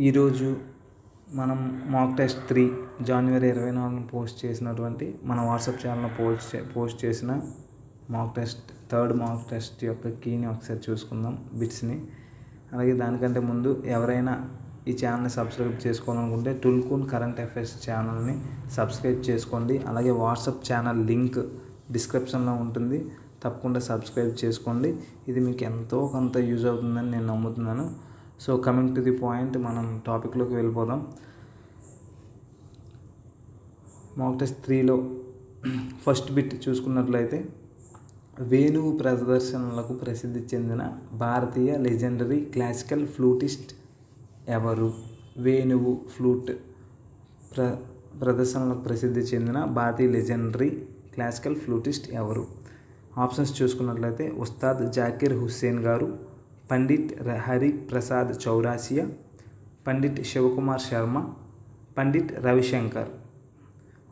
ఈరోజు మనం mock test 3 జనవరి 24 post చేసినటువంటి మన వాట్సాప్ ఛానల్లో పోస్ట్ చేసిన థర్డ్ మాక్ టెస్ట్ యొక్క కీని ఒకసారి చూసుకుందాం, బిట్స్ని. అలాగే దానికంటే ముందు ఎవరైనా ఈ ఛానల్ని సబ్స్క్రైబ్ చేసుకోవాలనుకుంటే టుల్కూన్ కరెంట్ అఫైర్స్ ఛానల్ని సబ్స్క్రైబ్ చేసుకోండి. అలాగే వాట్సాప్ ఛానల్ లింక్ డిస్క్రిప్షన్లో ఉంటుంది, తప్పకుండా సబ్స్క్రైబ్ చేసుకోండి. ఇది మీకు ఎంతో కొంత యూజ్ అవుతుందని నేను నమ్ముతున్నాను. So coming to the point, మనం టాపిక్లోకి వెళ్ళిపోదాం. మాక్ టెస్ట్ 3లో ఫస్ట్ బిట్ చూసుకున్నట్లయితే, వేణువు ప్రదర్శనలకు ప్రసిద్ధి చెందిన భారతీయ లెజెండరీ క్లాసికల్ ఫ్లూటిస్ట్ ఎవరు? వేణువు ఫ్లూట్ ప్రదర్శనలకు ప్రసిద్ధి చెందిన భారతీయ లెజెండరీ క్లాసికల్ ఫ్లూటిస్ట్ ఎవరు? ఆప్షన్స్ చూసుకున్నట్లయితే ఉస్తాద్ జాకిర్ హుస్సేన్ గారు, పండిట్ హరిప్రసాద్ చౌరాసియా, పండిట్ శివకుమార్ శర్మ, పండిట్ రవిశంకర్.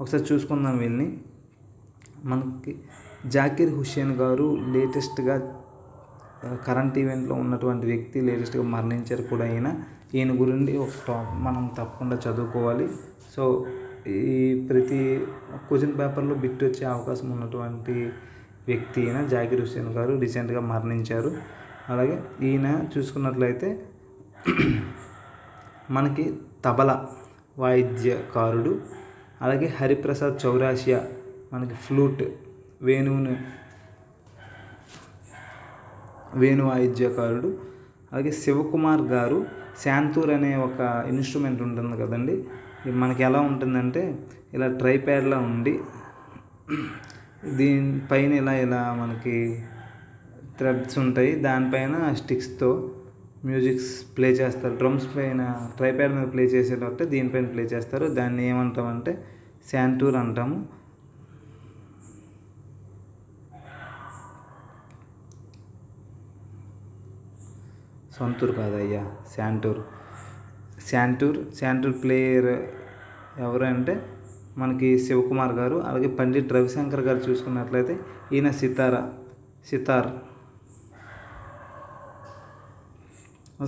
ఒకసారి చూసుకుందాం వీళ్ళని. మనకి జాకిర్ హుస్సేన్ గారు లేటెస్ట్గా కరెంట్ ఈవెంట్లో ఉన్నటువంటి వ్యక్తి, లేటెస్ట్గా మరణించారు కూడా. ఈయన గురించి మనం తప్పకుండా చదువుకోవాలి. సో ఈ ప్రతి క్వశ్చన్ పేపర్లో బిట్ వచ్చే అవకాశం ఉన్నటువంటి వ్యక్తి అయిన జాకిర్ హుస్సేన్ గారు రీసెంట్గా మరణించారు. అలాగే ఈయన చూసుకున్నట్లయితే మనకి తబలా వాయిద్యకారుడు. అలాగే హరిప్రసాద్ చౌరాసియా మనకి ఫ్లూట్ వేణు వాయిద్యకారుడు. అలాగే శివకుమార్ గారు శాంతూర్ అనే ఒక ఇన్స్ట్రుమెంట్ ఉంటుంది కదండి, మనకి ఎలా ఉంటుందంటే ఇలా ట్రైప్యాడ్లా ఉండి దీనిపైన ఇలా మనకి థ్రెడ్స్ ఉంటాయి, దానిపైన స్టిక్స్తో మ్యూజిక్స్ ప్లే చేస్తారు. డ్రమ్స్ పైన ట్రైప్యాడ్ మీద ప్లే చేసేటట్టు దీనిపైన ప్లే చేస్తారు. దాన్ని ఏమంటామంటే శాంతూర్ అంటాము. సంతూర్ కాదయ్యా, శాంతూర్ ప్లేయర్ ఎవరు అంటే మనకి శివకుమార్ గారు. అలాగే పండిట్ రవిశంకర్ గారు చూసుకున్నట్లయితే ఈయన సితార్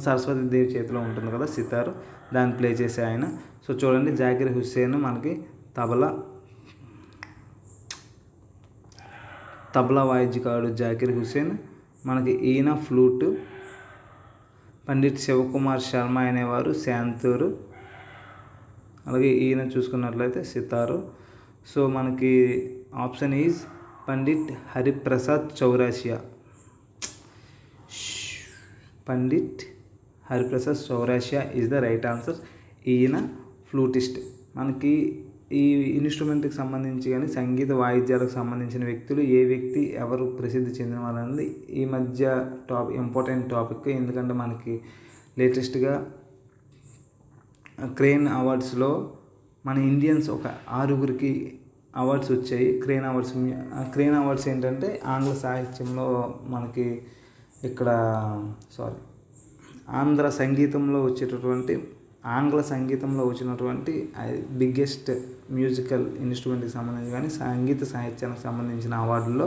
సరస్వతి దేవి చేతిలో ఉంటుంది కదా సితార్, దాన్ని ప్లే చేసే ఆయన. సో చూడండి, జాకిర్ హుస్సేన్ మనకి తబలా వాయిద్యకారుడు జాకిర్ హుస్సేన్. మనకి ఈయన ఫ్లూట్. పండిట్ శివకుమార్ శర్మ అనేవారు శాంతూరు. అలాగే ఈయన చూసుకున్నట్లయితే సితారు. సో మనకి option is Pandit Hariprasad Chaurasia. Pandit Hariprasad Chaurasia is the right answer. ఈయన ఫ్లూటిస్ట్. మనకి ఈ ఇన్స్ట్రుమెంట్కి సంబంధించి కానీ సంగీత వాయిద్యాలకు సంబంధించిన వ్యక్తులు ఎవరు ప్రసిద్ధి చెందిన వాళ్ళని ఈ మధ్య ఇంపార్టెంట్ టాపిక్. ఎందుకంటే మనకి లేటెస్ట్గా క్రేన్ అవార్డ్స్లో మన ఇండియన్స్ ఒక 6 అవార్డ్స్ వచ్చాయి. క్రేన్ అవార్డ్స్ ఏంటంటే ఆంగ్ల సాహిత్యంలో మనకి ఆంగ్ల సంగీతంలో వచ్చినటువంటి బిగ్గెస్ట్ మ్యూజికల్ ఇన్స్ట్రుమెంట్కి సంబంధించి కానీ సంగీత సాహిత్యానికి సంబంధించిన అవార్డుల్లో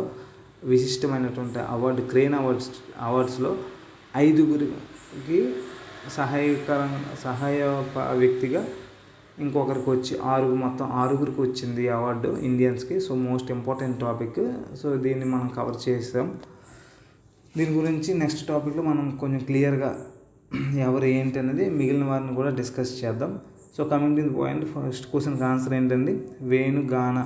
విశిష్టమైనటువంటి అవార్డు క్రేన్ అవార్డ్స్లో 5 సహాయ వ్యక్తిగా ఇంకొకరికి వచ్చి మొత్తం 6 వచ్చింది అవార్డు ఇండియన్స్కి. So most important topic. So దీన్ని మనం కవర్ చేసాం. దీని గురించి నెక్స్ట్ టాపిక్లో మనం కొంచెం క్లియర్గా ఎవరు ఏంటి అనేది మిగిలిన వారిని కూడా డిస్కస్ చేద్దాం. So coming to the point, first క్వశ్చన్కి ఆన్సర్ ఏంటండి, వేణుగాన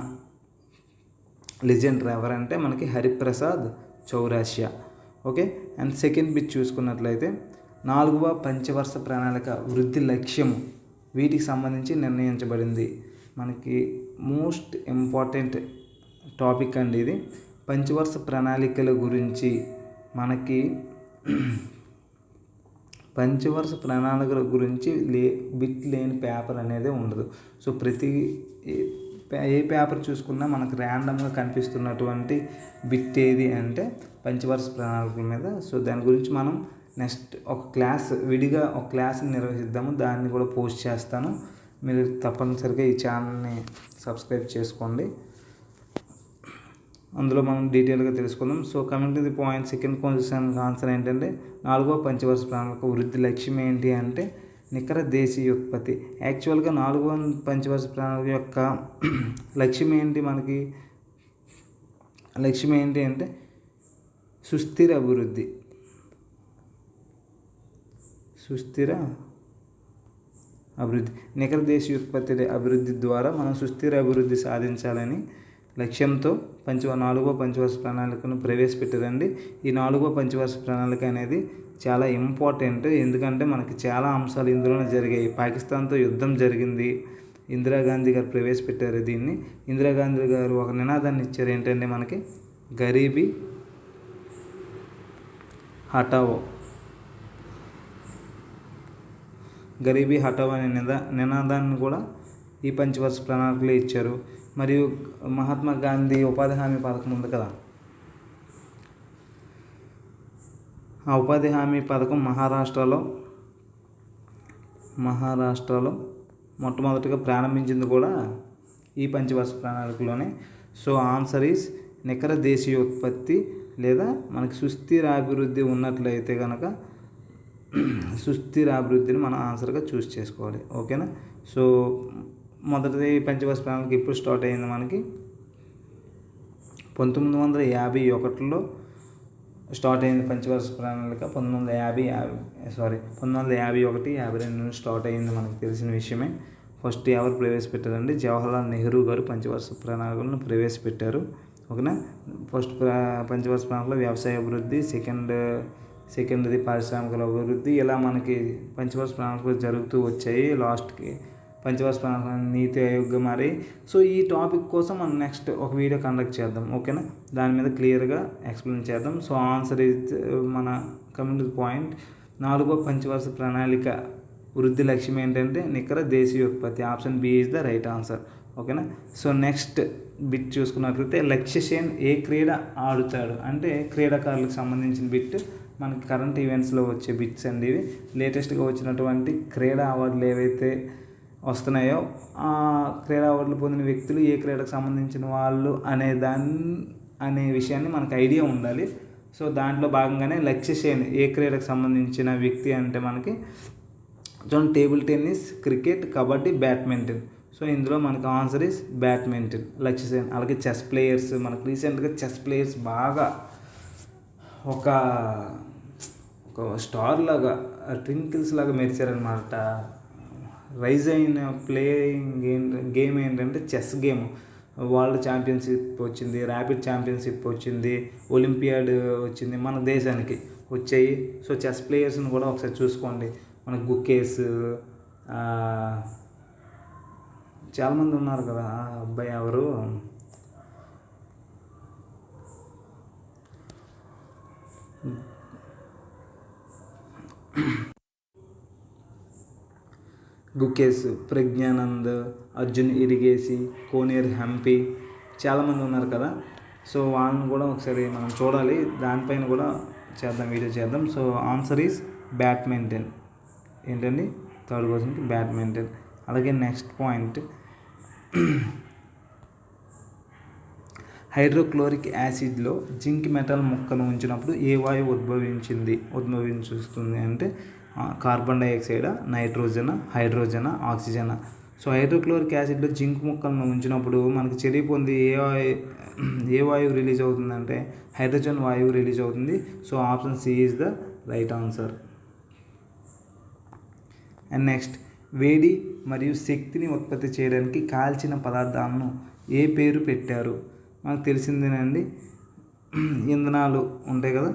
లెజెండర్ ఎవరంటే మనకి Hariprasad Chaurasia. Okay. And second bit చూసుకున్నట్లయితే 4వ పంచవర్ష ప్రణాళిక వృద్ధి లక్ష్యం వీటికి సంబంధించి నిర్ణయించబడింది. మనకి మోస్ట్ ఇంపార్టెంట్ టాపిక్ అండి ఇది. పంచవర్ష ప్రణాళికల గురించి మనకి పంచవర్ష ప్రణాళికల గురించి బిట్ లేని పేపర్ అనేది ఉండదు. సో ఏ పేపర్ చూసుకున్నా మనకు ర్యాండమ్గా కనిపిస్తున్నటువంటి బిట్ ఏది అంటే పంచవర్ష ప్రణాళికల మీద. సో దాని గురించి మనం నెక్స్ట్ విడిగా ఒక క్లాస్ని నిర్వహిద్దాము. దాన్ని కూడా పోస్ట్ చేస్తాను. మీరు తప్పనిసరిగా ఈ ఛానల్ని సబ్స్క్రైబ్ చేసుకోండి. అందులో మనం డీటెయిల్గా తెలుసుకుందాం. So coming to the point, second question answer ఏంటంటే 4వ పంచవర్ష ప్రణాళిక వృద్ధి లక్ష్యం ఏంటి అంటే నికర దేశీయోత్పత్తి. యాక్చువల్గా 4వ పంచవర్ష ప్రణాళిక యొక్క లక్ష్యం ఏంటి మనకి? లక్ష్యం ఏంటి అంటే సుస్థిర అభివృద్ధి. నికర దేశీయోత్పత్తి అభివృద్ధి ద్వారా మనం సుస్థిర అభివృద్ధి సాధించాలని లక్ష్యంతో 4వ పంచవర్ష ప్రణాళికను ప్రవేశపెట్టారండి. ఈ 4వ పంచవర్ష ప్రణాళిక అనేది చాలా ఇంపార్టెంట్. ఎందుకంటే మనకి చాలా అంశాలు ఇందులోనే జరిగాయి. పాకిస్తాన్తో యుద్ధం జరిగింది, ఇందిరాగాంధీ గారు ప్రవేశపెట్టారు దీన్ని. ఇందిరాగాంధీ గారు ఒక నినాదాన్ని ఇచ్చారు, ఏంటంటే మనకి గరీబీ హటావో అనే నినాదాన్ని కూడా ఈ పంచవర్ష ప్రణాళికలో ఇచ్చారు. మరియు మహాత్మా గాంధీ ఉపాధి హామీ పథకం ఉంది కదా, ఆ ఉపాధి హామీ పథకం మహారాష్ట్రలో మొట్టమొదటిగా ప్రారంభించింది కూడా ఈ పంచవర్ష ప్రణాళికలోనే. సో ఆన్సర్ ఈస్ నికర దేశీయోత్పత్తి లేదా మనకి సుస్థిరాభివృద్ధి ఉన్నట్లయితే కనుక సుస్థిరాభివృద్ధిని మనం ఆన్సర్గా చూస్ చేసుకోవాలి. ఓకేనా? సో మొదటిది పంచవర్ష ప్రణాళిక ఎప్పుడు స్టార్ట్ అయింది మనకి? 1951లో స్టార్ట్ అయింది పంచవర్ష ప్రణాళిక. 1951-52 స్టార్ట్ అయింది, మనకు తెలిసిన విషయమే. ఫస్ట్ ఎవరు ప్రవేశపెట్టారండి? జవహర్లాల్ నెహ్రూ గారు పంచవర్ష ప్రణాళికలను ప్రవేశపెట్టారు. ఓకేనా? ఫస్ట్ పంచవర్ష ప్రణాళికలో వ్యవసాయ అభివృద్ధి, సెకండ్ది పారిశ్రామిక అభివృద్ధి, ఇలా మనకి పంచవర్ష ప్రణాళికలు జరుగుతూ వచ్చాయి. లాస్ట్కి పంచవర్ష ప్రణాళిక నీతి ఆయోగ్గా మారి. సో ఈ టాపిక్ కోసం మనం నెక్స్ట్ ఒక వీడియో కండక్ట్ చేద్దాం. ఓకేనా? దాని మీద క్లియర్గా ఎక్స్ప్లెయిన్ చేద్దాం. సో ఆన్సర్ ఇస్ మన కమింగ్ టు పాయింట్, 4వ పంచవర్ష ప్రణాళిక వృద్ధి లక్ష్యం ఏంటంటే నికర దేశీయోత్పత్తి. Option B is the right answer. ఓకేనా? సో నెక్స్ట్ బిట్ చూసుకున్నట్లయితే లక్ష్య సేన్ ఏ క్రీడ ఆడుతాడు అంటే క్రీడాకారులకు సంబంధించిన బిట్. మనకి కరెంట్ ఈవెంట్స్లో వచ్చే బిట్స్ అండి ఇవి. లేటెస్ట్గా వచ్చినటువంటి క్రీడా అవార్డులు ఏవైతే వస్తున్నాయో ఆ క్రీడా అవార్డులు పొందిన వ్యక్తులు ఏ క్రీడకు సంబంధించిన వాళ్ళు అనే విషయాన్ని మనకు ఐడియా ఉండాలి. సో దాంట్లో భాగంగానే లక్ష్య సేన్ ఏ క్రీడకు సంబంధించిన వ్యక్తి అంటే మనకి table tennis, cricket, kabaddi, badminton. So ఇందులో మనకు ఆన్సర్ ఇస్ బ్యాడ్మింటన్, లక్ష్య సేన్. అలాగే చెస్ ప్లేయర్స్, మనకు రీసెంట్గా చెస్ ప్లేయర్స్ బాగా ఒక స్టార్ లాగా, ట్వింకిల్స్ లాగా మెరిచారనమాట. రైజ్ అయిన గేమ్ ఏంటంటే చెస్ గేమ్. వరల్డ్ ఛాంపియన్షిప్ వచ్చింది, ర్యాపిడ్ ఛాంపియన్షిప్ వచ్చింది, ఒలింపియాడ్ వచ్చింది, మన దేశానికి వచ్చాయి. సో చెస్ ప్లేయర్స్ని కూడా ఒకసారి చూసుకోండి. మన గుకేస్, చాలామంది ఉన్నారు కదా. అబ్బాయి ఎవరు, గుకేస్, ప్రజ్ఞానంద్, అర్జున్ ఇరిగేసి, కోనేర్ హంపి, చాలామంది ఉన్నారు కదా. సో వాళ్ళని కూడా ఒకసారి మనం చూడాలి, దానిపైన కూడా వీడియో చేద్దాం. So answer is badminton. ఏంటండి? థర్డ్ క్వశ్చన్కి బ్యాడ్మింటన్. అలాగే నెక్స్ట్ పాయింట్, హైడ్రోక్లోరిక్ యాసిడ్లో జింక్ మెటల్ ముక్కను ఉంచినప్పుడు ఏ వాయువు ఉద్భవిస్తుంది అంటే కార్బన్ డైఆక్సైడా, నైట్రోజనా, హైడ్రోజనా, ఆక్సిజనా. సో హైడ్రోక్లోరిక్ యాసిడ్లో జింక్ ముక్కలను ఉంచినప్పుడు మనకి చర్య పొంది ఏ వాయువు రిలీజ్ అవుతుందంటే హైడ్రోజన్ వాయువు రిలీజ్ అవుతుంది. So option C is the right answer. And next, వేడి మరియు శక్తిని ఉత్పత్తి చేయడానికి కాల్చిన పదార్థాలను ఏ పేరు పెట్టారు? మనకు తెలిసిందేనండి, ఇంధనాలు ఉంటాయి కదా.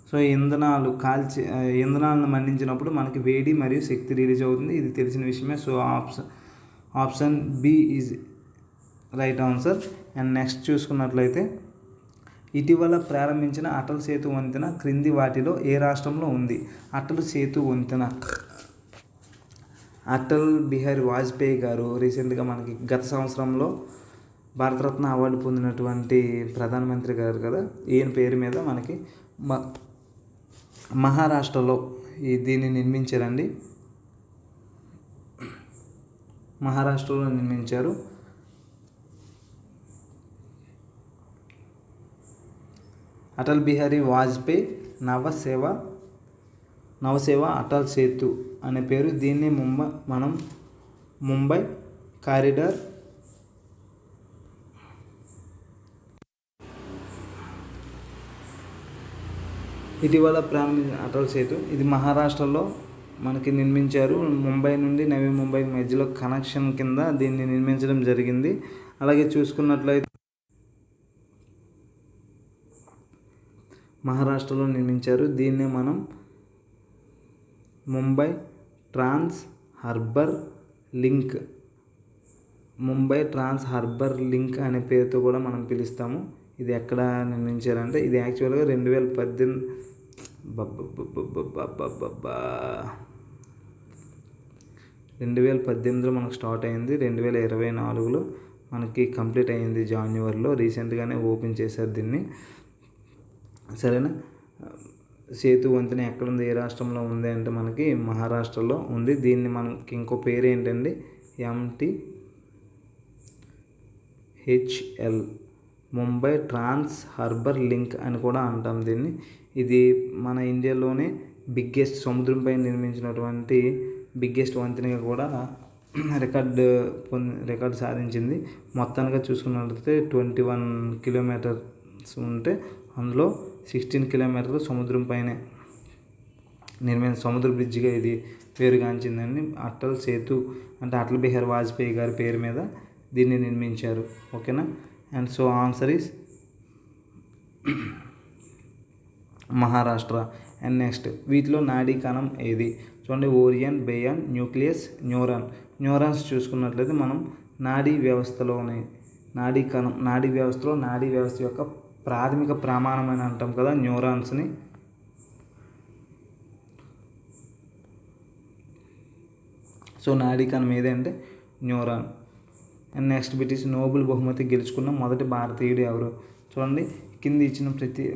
సో ఇంధనాలను మండించినప్పుడు మనకి వేడి మరియు శక్తి రిలీజ్ అవుతుంది, ఇది తెలిసిన విషయమే. So option B is right answer. And next చూసుకున్నట్లయితే, ఇటీవల ప్రారంభించిన అటల్ సేతు వంతెన క్రింది వాటిలో ఏ రాష్ట్రంలో ఉంది? అటల్ సేతు వంతెన అటల్ బిహారీ వాజ్పేయి గారు రీసెంట్గా మనకి గత సంవత్సరంలో భారతరత్న అవార్డు పొందినటువంటి ప్రధానమంత్రి గారు కదా, ఈయన పేరు మీద మనకి మహారాష్ట్రలో దీన్ని నిర్మించారండి. మహారాష్ట్రలో నిర్మించారు. అటల్ బిహారీ వాజ్పేయి నవ సేవ నవసేవ అటల్ సేతు అనే పేరు. దీన్ని ముంబై కారిడార్ ఇటీవల ప్రారంభించిన అటల్ సేతు. ఇది మహారాష్ట్రలో మనకి నిర్మించారు. ముంబై నుండి నవీ ముంబై మధ్యలో కనెక్షన్ కింద దీన్ని నిర్మించడం జరిగింది. అలాగే చూసుకున్నట్లయితే మహారాష్ట్రలో నిర్మించారు. దీన్నే మనం ముంబై ట్రాన్స్ హార్బర్ లింక్ అనే పేరుతో కూడా మనం పిలుస్తాము. ఇది ఎక్కడ నిర్మించారంటే ఇది యాక్చువల్గా 2018లో మనకు స్టార్ట్ అయింది. 2024లో మనకి కంప్లీట్ అయింది. జాన్యువరిలో రీసెంట్గానే ఓపెన్ చేశారు దీన్ని. సరేనా. సేతు వంతెన ఎక్కడుంది, ఏ రాష్ట్రంలో ఉంది అంటే మనకి మహారాష్ట్రలో ఉంది. దీన్ని మనకి ఇంకో పేరు ఏంటండి, MTHL Mumbai trans harbour link అని కూడా అంటాం దీన్ని. ఇది మన ఇండియాలోనే సముద్రంపై నిర్మించినటువంటి బిగ్గెస్ట్ వంతెనగా కూడా రికార్డు సాధించింది. మొత్తానికి చూసుకున్నట్లయితే 21 కిలోమీటర్స్ ఉంటే అందులో 16 కిలోమీటర్లు సముద్రం పైనే సముద్ర బ్రిడ్జిగా ఇది పేరుగాంచిందండి. అటల్ సేతు అంటే అటల్ బిహారీ వాజ్పేయి గారి పేరు మీద దీన్ని నిర్మించారు. ఓకేనా. And so answer is Maharashtra. And next వ్యీటిలో నాడీ కణం ఏది చూడండి. ఓరియన్, బేయన్, న్యూక్లియస్, న్యూరాన్స్ చూసుకున్నట్లయితే మనం నాడీ వ్యవస్థలో నాడీ వ్యవస్థ యొక్క ప్రాథమిక ప్రమాణం అని అంటాం కదా న్యూరాన్స్ని. సో నాడీ కణం ఏదంటే neuron. And next British Nobel బహుమతి గెలుచుకున్న మొదటి భారతీయుడు ఎవరు చూడండి. కింద ఇచ్చిన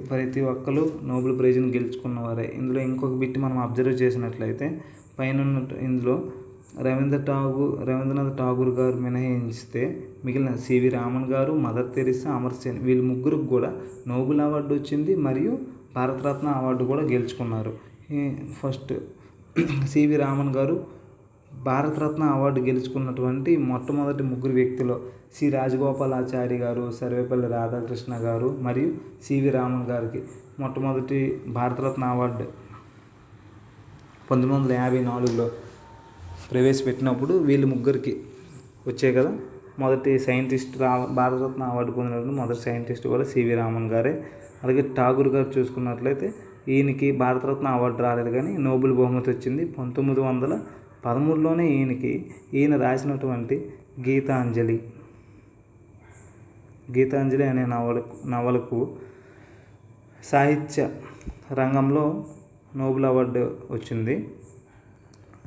ప్రతి ఒక్కరు నోబెల్ ప్రైజ్ని గెలుచుకున్నవారే. ఇందులో ఇంకొక బిట్ మనం అబ్జర్వ్ చేసినట్లయితే పైన ఇందులో రవీంద్రనాథ్ ఠాగూర్ గారు మినహాయిస్తే మిగిలిన సివి రామన్ గారు, మదర్ తెరిసా, అమర్ సేన్ వీళ్ళు ముగ్గురికి కూడా నోబెల్ అవార్డు వచ్చింది మరియు భారతరత్న అవార్డు కూడా గెలుచుకున్నారు. ఫస్ట్ సివి రామన్ గారు భారతరత్న అవార్డు గెలుచుకున్నటువంటి మొట్టమొదటి ముగ్గురు వ్యక్తులు సి రాజగోపాలాచారి గారు, సర్వేపల్లి రాధాకృష్ణ గారు మరియు సివి రామన్ గారికి మొట్టమొదటి భారతరత్న అవార్డు 1954లో ప్రవేశపెట్టినప్పుడు వీళ్ళు ముగ్గురికి వచ్చాయి కదా. మొదటి సైంటిస్ట్ భారతరత్న అవార్డు పొందినప్పుడు మొదటి సైంటిస్ట్ కూడా సివి రామన్ గారే. అలాగే ఠాగూర్ గారు చూసుకున్నట్లయితే ఈయనకి భారతరత్న అవార్డు రాలేదు కానీ నోబెల్ బహుమతి వచ్చింది 1913లోనే. ఈయన రాసినటువంటి గీతాంజలి అనే నవలకు సాహిత్య రంగంలో నోబెల్ అవార్డు వచ్చింది.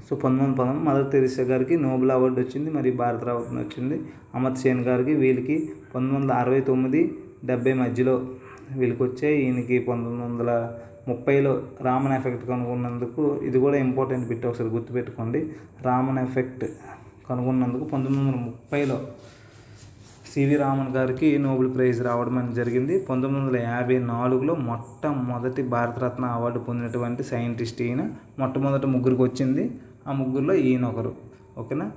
సో 1913 మదర్ తెరిసా గారికి నోబెల్ అవార్డు వచ్చింది మరియు భారతరత్న వచ్చింది. అమర్ సేన్ గారికి వీళ్ళకి 1969-70 మధ్యలో వీళ్ళకి వచ్చాయి. ఈయనకి 1930లో రామన్ ఎఫెక్ట్ కనుగొన్నందుకు, ఇది కూడా ఇంపార్టెంట్ బిట్ ఒకసారి గుర్తుపెట్టుకోండి. రామన్ ఎఫెక్ట్ కనుగొన్నందుకు 1930లో సివి రామన్ గారికి నోబెల్ ప్రైజ్ రావడం అనేది జరిగింది. 1954లో మొట్టమొదటి భారతరత్న అవార్డు పొందినటువంటి సైంటిస్ట్ ఈయన. మొట్టమొదటి ముగ్గురికి వచ్చింది, ఆ ముగ్గురులో ఈయన ఒకరు. ఓకేనా.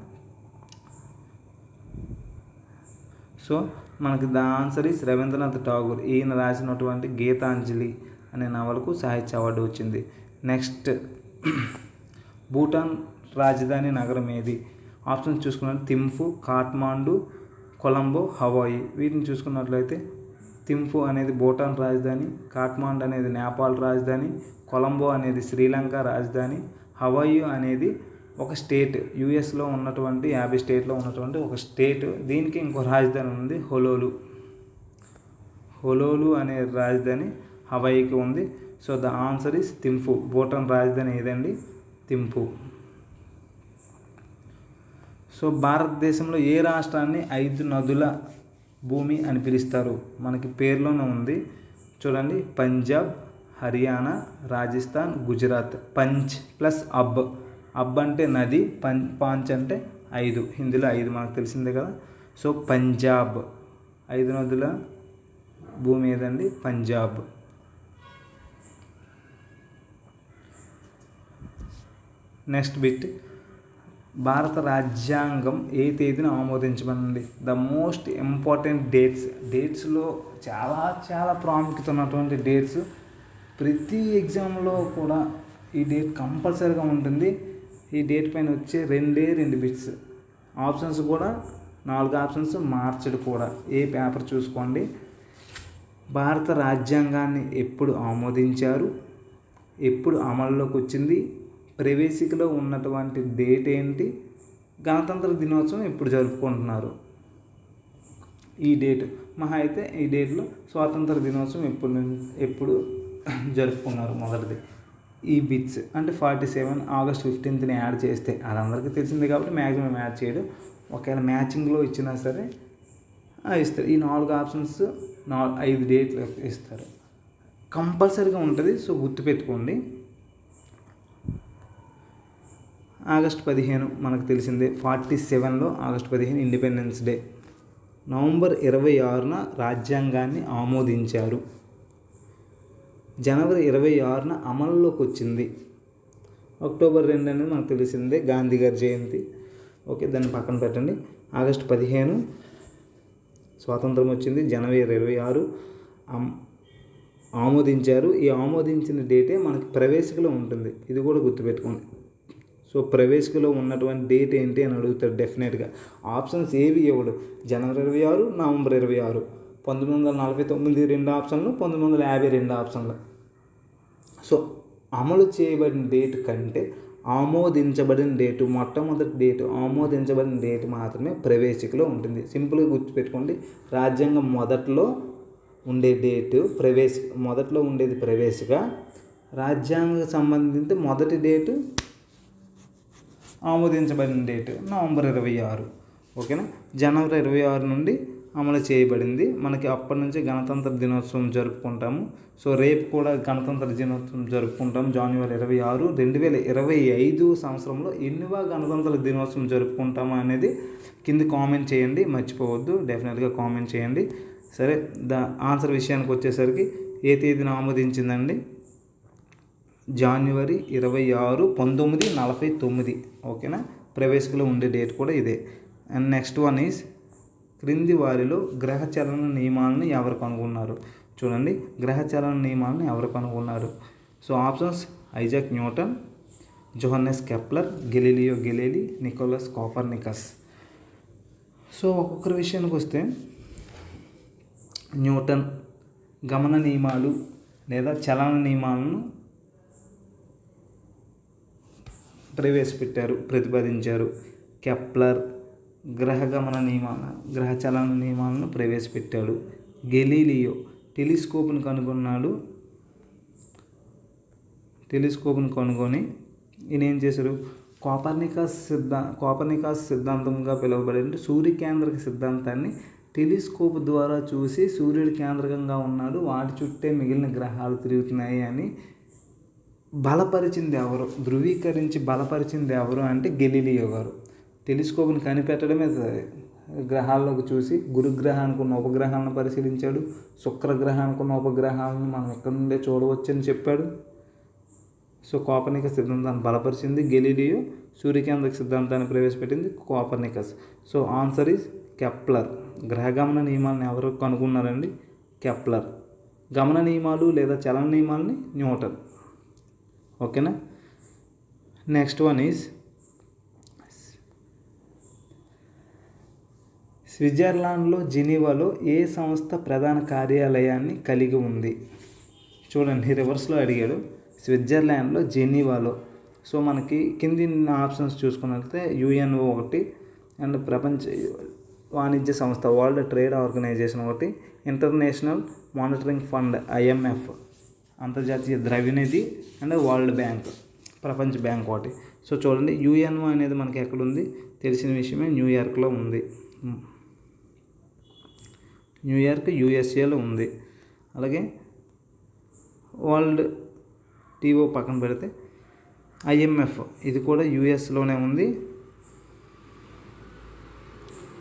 సో మనకి the answer is Rabindranath Tagore. ఈయన రాసినటువంటి గీతాంజలి అనే నవలకు సాహిత్య అవార్డు వచ్చింది. నెక్స్ట్ భూటాన్ రాజధాని నగరం ఏది? ఆప్షన్స్ చూసుకున్నట్టు థింఫు, కాఠ్మాండు, కొలంబో, హవాయి. వీటిని చూసుకున్నట్లయితే థింఫు అనేది భూటాన్ రాజధాని, కాఠ్మాండు అనేది నేపాల్ రాజధాని, కొలంబో అనేది శ్రీలంక రాజధాని, హవాయి అనేది ఒక స్టేట్ యుఎస్లో ఉన్నటువంటి 50 స్టేట్లో ఉన్నటువంటి ఒక స్టేట్. దీనికి ఇంకో రాజధాని ఉంది, హోలోలు అనే రాజధాని హవాయికి ఉంది. So the answer is Thimphu. Bhutan రాజధాని ఏదండి? థింఫు. సో భారతదేశంలో ఏ రాష్ట్రాన్ని 5 నదుల భూమి అని పిలుస్తారు? మనకి పేర్లోనే ఉంది చూడండి. పంజాబ్, హర్యానా, రాజస్థాన్, గుజరాత్. పంచ్ ప్లస్ అబ్ అంటే నది, పాంచ్ అంటే 5. హిందీలో 5 మనకు తెలిసిందే కదా. సో పంజాబ్ 5 నదుల భూమి ఏదండి? పంజాబ్. నెక్స్ట్ బిట్, భారత రాజ్యాంగం ఏ తేదీన ఆమోదించబడింది? ద మోస్ట్ ఇంపార్టెంట్ డేట్స్లో చాలా ప్రాముఖ్యత ఉన్నటువంటి డేట్స్. ప్రతి ఎగ్జామ్లో కూడా ఈ డేట్ కంపల్సరీగా ఉంటుంది. ఈ డేట్ పైన వచ్చే రెండు బిట్స్. ఆప్షన్స్ కూడా 4 ఆప్షన్స్ మార్చడు కూడా. ఏ పేపర్ చూసుకోండి. భారత రాజ్యాంగాన్ని ఎప్పుడు ఆమోదించారు, ఎప్పుడు అమల్లోకి వచ్చింది, ప్రవేశికలో ఉన్నటువంటి డేట్ ఏంటి, గణతంత్ర దినోత్సవం ఎప్పుడు జరుపుకుంటున్నారు. ఈ డేట్ మహా అయితే ఈ డేట్లో స్వాతంత్ర దినోత్సవం ఎప్పుడు జరుపుకున్నారు మొదటిది. ఈ బిట్స్ అంటే 47 ఆగస్ట్ 15ని యాడ్ చేస్తే అది అందరికీ తెలిసింది కాబట్టి మ్యాక్సిమం యాడ్ చేయడం. ఒకవేళ మ్యాచింగ్లో ఇచ్చినా సరే ఇస్తారు. ఈ 4 ఆప్షన్స్ 5 డేట్లు ఇస్తారు. కంపల్సరీగా ఉంటుంది. సో గుర్తుపెట్టుకోండి. ఆగస్ట్ 15 మనకు తెలిసిందే. 47లో ఆగస్ట్ 15 ఇండిపెండెన్స్ డే. నవంబర్ 26న రాజ్యాంగాన్ని ఆమోదించారు. జనవరి 26న అమల్లోకి వచ్చింది. అక్టోబర్ 2 అనేది మనకు తెలిసిందే, గాంధీ గారి జయంతి. ఓకే, దాన్ని పక్కన పెట్టండి. ఆగస్ట్ 15 స్వాతంత్రం వచ్చింది. జనవరి 26 ఆమోదించారు. ఈ ఆమోదించిన డేటే మనకి ప్రవేశికలో ఉంటుంది. ఇది కూడా గుర్తుపెట్టుకోండి. సో ప్రవేశికలో ఉన్నటువంటి డేట్ ఏంటి అని అడుగుతాడు డెఫినెట్గా. ఆప్షన్స్ ఏవి ఇవ్వడు. జనవరి 26, నవంబర్ 26, 1949 2 ఆప్షన్లు, 1950 2 ఆప్షన్లు. సో అమలు చేయబడిన డేట్ కంటే ఆమోదించబడిన డేటు, మొట్టమొదటి డేటు ఆమోదించబడిన డేటు మాత్రమే ప్రవేశికలో ఉంటుంది. సింపుల్గా గుర్తుపెట్టుకోండి. రాజ్యాంగం మొదట్లో ఉండే డేటు మొదట్లో ఉండేది ప్రవేశిక. రాజ్యాంగం సంబంధించి మొదటి డేటు ఆమోదించబడిన డేటు నవంబర్ 26. ఓకేనా. జనవరి 26 నుండి అమలు చేయబడింది. మనకి అప్పటి నుంచి గణతంత్ర దినోత్సవం జరుపుకుంటాము. సో రేపు కూడా గణతంత్ర దినోత్సవం జరుపుకుంటాం. జనవరి 26. 2025 సంవత్సరంలో ఎన్నివ గణతంత్ర దినోత్సవం జరుపుకుంటాము అనేది కింద కామెంట్ చేయండి, మర్చిపోవద్దు. డెఫినెట్గా కామెంట్ చేయండి. సరే, ఆన్సర్ విషయానికి వచ్చేసరికి ఏ తేదీన ఆమోదించిందండి? జనవరి 26, 1949. ఓకేనా. ప్రవేశికలో ఉండే డేట్ కూడా ఇదే. అండ్ నెక్స్ట్ వన్ ఈజ్, క్రింది వారిలో గ్రహచలన నియమాలను ఎవరు కనుగొన్నారు? చూడండి, గ్రహచలన నియమాలను ఎవరు కనుగొన్నారు? So options: Isaac Newton, Johannes Kepler, Galileo Galilei, Nicolaus Copernicus. So ఒక్కొక్కరి విషయానికి వస్తే, న్యూటన్ గమన నియమాలు లేదా చలన నియమాలను ప్రతిపాదించారు. కెప్లర్ గ్రహచలన నియమాలను ప్రవేశపెట్టాడు. గెలీలియో టెలిస్కోప్ను కనుగొని ఈయన ఏం చేశారు? కోపర్నికస్ సిద్ధాంతంగా పిలువబడే సూర్యకేంద్రక సిద్ధాంతాన్ని టెలిస్కోప్ ద్వారా చూసి సూర్యుడు కేంద్రకంగా ఉన్నాడు, వాటి చుట్టే మిగిలిన గ్రహాలు తిరుగుతున్నాయి అని ధృవీకరించి బలపరిచింది ఎవరు అంటే గెలీలియో గారు. టెలిస్కోప్ని కనిపెట్టడమే, గ్రహాల్లోకి చూసి గురుగ్రహానికి ఉన్న ఉపగ్రహాలను పరిశీలించాడు. శుక్రగ్రహానికి ఉన్న ఉపగ్రహాలను మనం ఎక్కడి నుండే చూడవచ్చని చెప్పాడు. సో కోపర్నికస్ సిద్ధాంతాన్ని బలపరిచింది గెలీలియో. సూర్యకేంద్రక సిద్ధాంతాన్ని ప్రవేశపెట్టింది Copernicus. So answer is Kepler. గ్రహగమన నియమాలను ఎవరు కనుగొన్నారండి? కెప్లర్. గమన నియమాలు లేదా చలన నియమాలని న్యూటన్. ఓకేనా. నెక్స్ట్ వన్ ఈజ్, స్విట్జర్లాండ్లో జెనీవాలో ఏ సంస్థ ప్రధాన కార్యాలయాన్ని కలిగి ఉంది? చూడండి, రివర్స్లో అడిగాడు. స్విట్జర్లాండ్లో జెనీవాలో. సో మనకి కింది ఆప్షన్స్ చూసుకున్నట్లయితే యుఎన్ఓ ఒకటి, అండ్ ప్రపంచ వాణిజ్య సంస్థ వరల్డ్ ట్రేడ్ ఆర్గనైజేషన్ ఒకటి, ఇంటర్నేషనల్ మానిటరింగ్ ఫండ్ IMF అంతర్జాతీయ ద్రవ్యనిధి, అండ్ వరల్డ్ బ్యాంక్ ప్రపంచ బ్యాంక్ ఒకటి. సో చూడండి, యుఎన్ఓ అనేది మనకి ఎక్కడుంది? తెలిసిన విషయమే, న్యూయార్క్లో ఉంది. న్యూయార్క్ USA ఉంది. అలాగే వరల్డ్ TO పక్కన పెడితే IMF ఇది కూడా USలోనే ఉంది,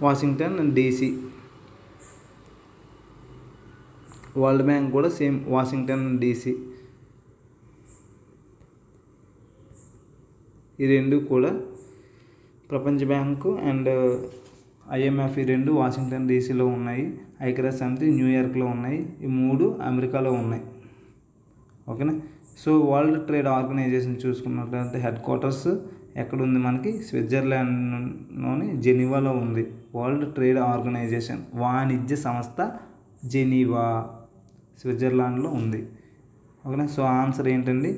వాషింగ్టన్ DC. వరల్డ్ బ్యాంక్ కూడా సేమ్ వాషింగ్టన్ DC. ఈ రెండు కూడా ప్రపంచ బ్యాంకు అండ్ IMF ఈ రెండు వాషింగ్టన్ డీసీలో ఉన్నాయి. ఐక్యరాజ్య సమితి న్యూయార్క్లో ఉన్నాయి. ఈ మూడు అమెరికాలో ఉన్నాయి. ఓకేనా. సో వరల్డ్ ట్రేడ్ ఆర్గనైజేషన్ చూసుకున్నట్లయితే హెడ్ క్వార్టర్స్ ఎక్కడ ఉంది మనకి? స్విట్జర్లాండ్లోని జెనీవాలో ఉంది. వరల్డ్ ట్రేడ్ ఆర్గనైజేషన్ వాణిజ్య సంస్థ జెనీవా స్విట్జర్లాండ్లో ఉంది. ఓకేనా. సో ఆన్సర్ ఏంటండి?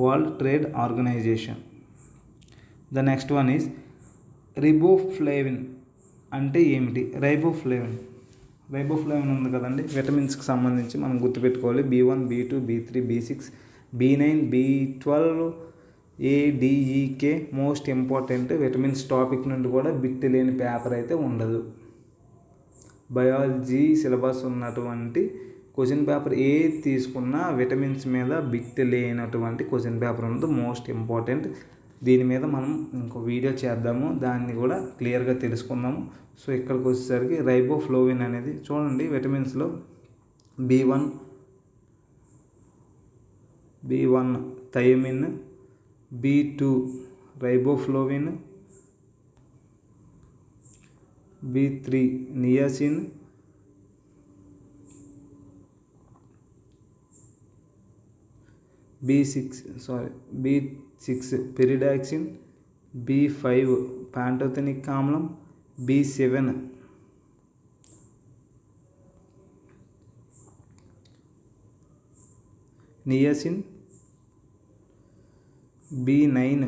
World Trade Organization. The next one is riboflavin అంటే ఏమిటి? రైబోఫ్లేవిన్ ఉంది కదండి, విటమిన్స్కి సంబంధించి మనం గుర్తుపెట్టుకోవాలి. B1, B2, B3, B6, B9, B12, ADEK most important. Vitamins topic నుండి కూడా బిట్ లేని పేపర్ అయితే ఉండదు. బయాలజీ సిలబస్ ఉన్నటువంటి క్వశ్చన్ పేపర్ ఏ తీసుకున్నా విటమిన్స్ మీద బిట్ లేనటువంటి క్వశ్చన్ పేపర్ ఉండదు. Most important. దీని మీద మనం ఇంకో వీడియో చేద్దాము, దాన్ని కూడా క్లియర్గా తెలుసుకుందాము. సో ఇక్కడికి వచ్చేసరికి రైబోఫ్లోవిన్ అనేది చూడండి, విటమిన్స్లో B1 thiamine, B2 riboflavin, B3 niacin, B6 pyridoxine, B5 pantothenic ఆమ్లం, B7 niacin, B9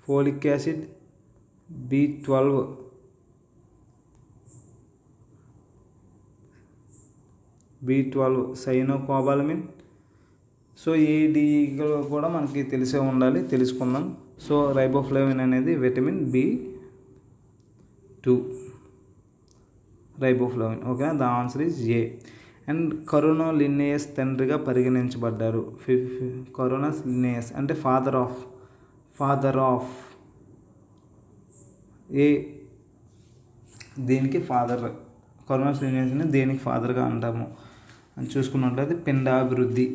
folic acid, B12 cyanocobalamin. So ADE కూడా మనకి తెలిసే ఉండాలి, తెలుసుకుందాం. సో రైబోఫ్లేవిన్ అనేది vitamin B2 riboflavin. Okay, the answer is A. And Carolus Linnaeus తండ్రిగా పరిగణించబడ్డారు. Carolus Linnaeus అంటే ఫాదర్ ఆఫ్ ఏ దేనికి ఫాదర్? కరోనా లిన్నేయస్ని దేనికి ఫాదర్గా అంటాము అని చూసుకున్నట్లయితే పిండాభివృద్ధి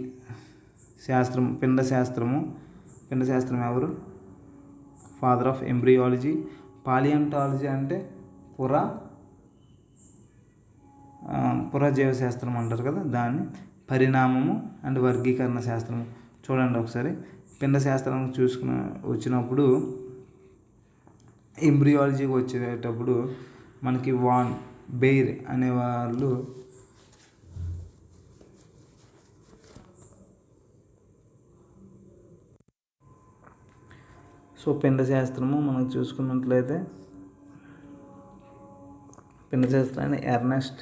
శాస్త్రం, పిండ శాస్త్రం ఎవరు? Father of embryology. పాలియంటాలజీ అంటే పురజీవ శాస్త్రం అంటారు కదా దాన్ని. పరిణామము అండ్ వర్గీకరణ శాస్త్రము. చూడండి ఒకసారి, పిండ శాస్త్రం వచ్చినప్పుడు ఎంబ్రియాలజీకి వచ్చేటప్పుడు మనకి వాన్ బెయిర్ అనేవాళ్ళు సో పిండ శాస్త్రము మనం చూసుకున్నట్లయితే పిండ శాస్త్రాన్ని Ernest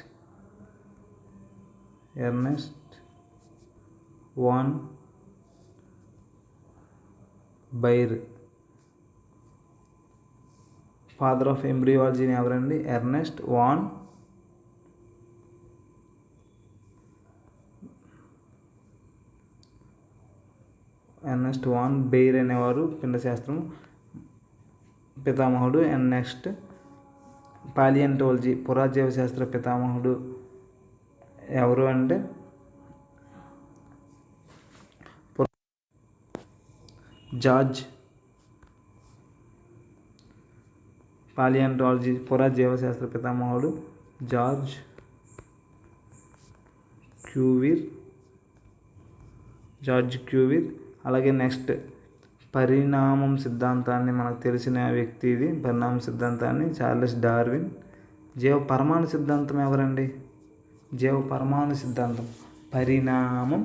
von Baer. Father of ఎంబ్రియాలజీని ఎవరండి? ఎర్నెస్ట్ వాన్ బెయిర్ అనేవారు పిండ శాస్త్రం పితామహుడు. అండ్ నెక్స్ట్ పాలియంటాలజీ పురాజీవ శాస్త్ర పితామహుడు ఎవరు అంటే జార్జ్. పాలియంటాలజీ పురాజీవ శాస్త్ర పితామహుడు జార్జ్ క్యూవిర్. అలాగే నెక్స్ట్ పరిణామం సిద్ధాంతాన్ని మనకు తెలిసిన వ్యక్తి ఇది. పరిణామ సిద్ధాంతాన్ని చార్లెస్ డార్విన్. పరమాణు సిద్ధాంతం ఎవరండి? పరమాణు సిద్ధాంతం పరిణామం,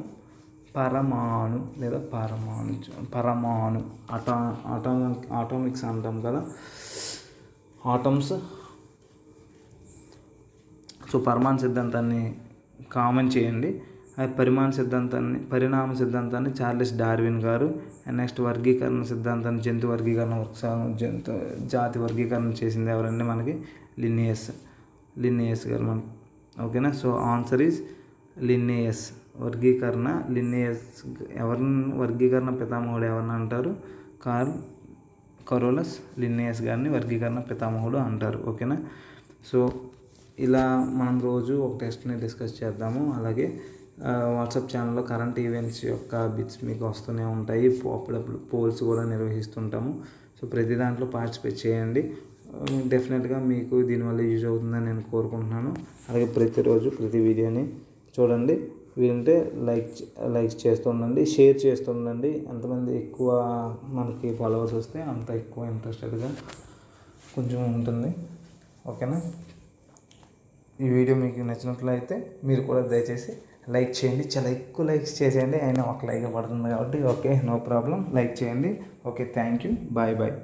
పరమాణు లేదా పరమాణు ఆటోమిక్స్ అంటాం కదా, ఆటమ్స్. సో పరిమాణ సిద్ధాంతాన్ని కామన్ చేయండి. పరిణామ సిద్ధాంతాన్ని చార్లెస్ డార్విన్ గారు. అండ్ నెక్స్ట్ వర్గీకరణ సిద్ధాంతాన్ని జాతి వర్గీకరణ చేసింది ఎవరండి? మనకి లిన్నేయస్ గారు మనకి. ఓకేనా. So answer is Linnaeus. వర్గీకరణ పితామహుడు ఎవరిని అంటారు? కరోలస్ లిన్నేయస్ గారిని వర్గీకరణ పితామహుడు అంటారు. ఓకేనా. సో ఇలా మనం రోజు ఒక టెస్ట్ని డిస్కస్ చేద్దాము. అలాగే వాట్సాప్ ఛానల్లో కరెంట్ ఈవెంట్స్ యొక్క బిట్స్ మీకు వస్తూనే ఉంటాయి. అప్పుడప్పుడు పోల్స్ కూడా నిర్వహిస్తుంటాము. సో ప్రతి దాంట్లో పార్టిసిపేట్ చేయండి. డెఫినెట్గా మీకు దీనివల్ల యూజ్ అవుతుందని నేను కోరుకుంటున్నాను. అలాగే ప్రతిరోజు ప్రతి వీడియోని చూడండి. వీలుంటే లైక్ చేస్తూ ఉండండి, షేర్ చేస్తూ ఉండండి. ఎంతమంది ఎక్కువ మనకి ఫాలోవర్స్ వస్తే అంత ఎక్కువ ఇంట్రెస్టెడ్గా కొంచెం ఉంటుంది. ఓకేనా? ఈ వీడియో మీకు నచ్చినట్లయితే మీరు కూడా దయచేసి లైక్ చేయండి. చాలా ఎక్కువ లైక్స్ చేసేయండి. అయినా ఒక లైక్ పడుతుంది కాబట్టి ఓకే, నో ప్రాబ్లం, లైక్ చేయండి. Okay, thank you, bye bye.